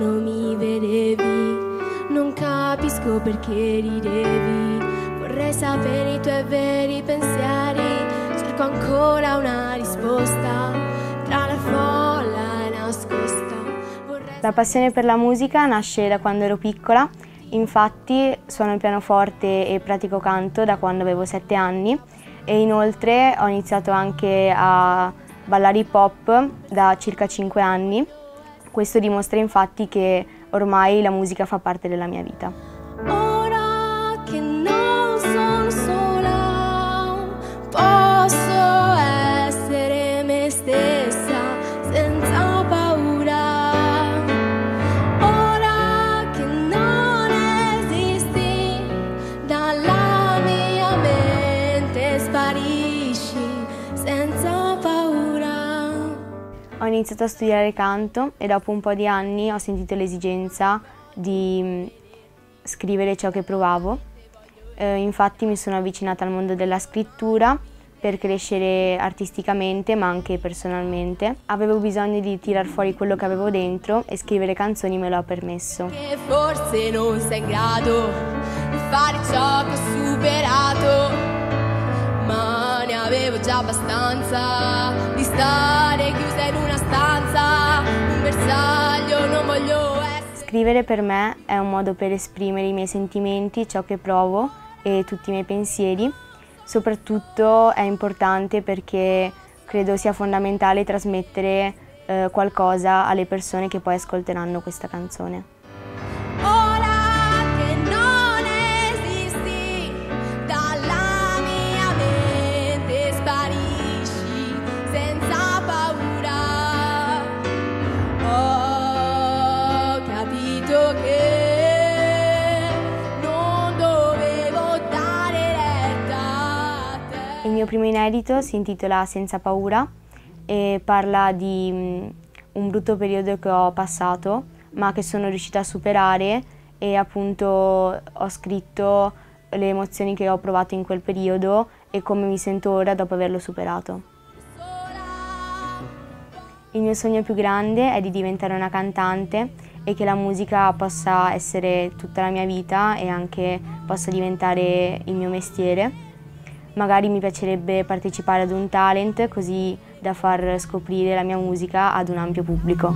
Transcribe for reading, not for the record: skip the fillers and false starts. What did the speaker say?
non mi vedevi, non capisco perché ridevi, vorrei sapere i tuoi veri pensieri, cerco ancora una risposta, tra la folla è nascosta. La passione per la musica nasce da quando ero piccola, infatti suono il pianoforte e pratico canto da quando avevo 7 anni e inoltre ho iniziato anche a ballare hip hop da circa 5 anni. Questo dimostra infatti che ormai la musica fa parte della mia vita. Ora che non sono sola, posso essere me stessa senza paura. Ora che non esisti, dalla mia mente sparisci senza paura. Ho iniziato a studiare canto e dopo un po' di anni ho sentito l'esigenza di scrivere ciò che provavo. Infatti mi sono avvicinata al mondo della scrittura per crescere artisticamente ma anche personalmente. Avevo bisogno di tirar fuori quello che avevo dentro e scrivere canzoni me lo ha permesso. Che forse non sei in grado di fare ciò che ho superato, ma ne avevo già abbastanza di stare chiusa in una stanza, un bersaglio, non voglio essere. Scrivere per me è un modo per esprimere i miei sentimenti, ciò che provo e tutti i miei pensieri. Soprattutto è importante perché credo sia fondamentale trasmettere qualcosa alle persone che poi ascolteranno questa canzone. Ora che non esisti, dalla mia mente sparisci senza paura. Ho capito che non dovevo dare retta a te. Il mio primo inedito si intitola Senza paura e parla di un brutto periodo che ho passato ma che sono riuscita a superare e appunto ho scritto le emozioni che ho provato in quel periodo e come mi sento ora dopo averlo superato. Il mio sogno più grande è di diventare una cantante e che la musica possa essere tutta la mia vita e anche possa diventare il mio mestiere. Magari mi piacerebbe partecipare ad un talent così da far scoprire la mia musica ad un ampio pubblico.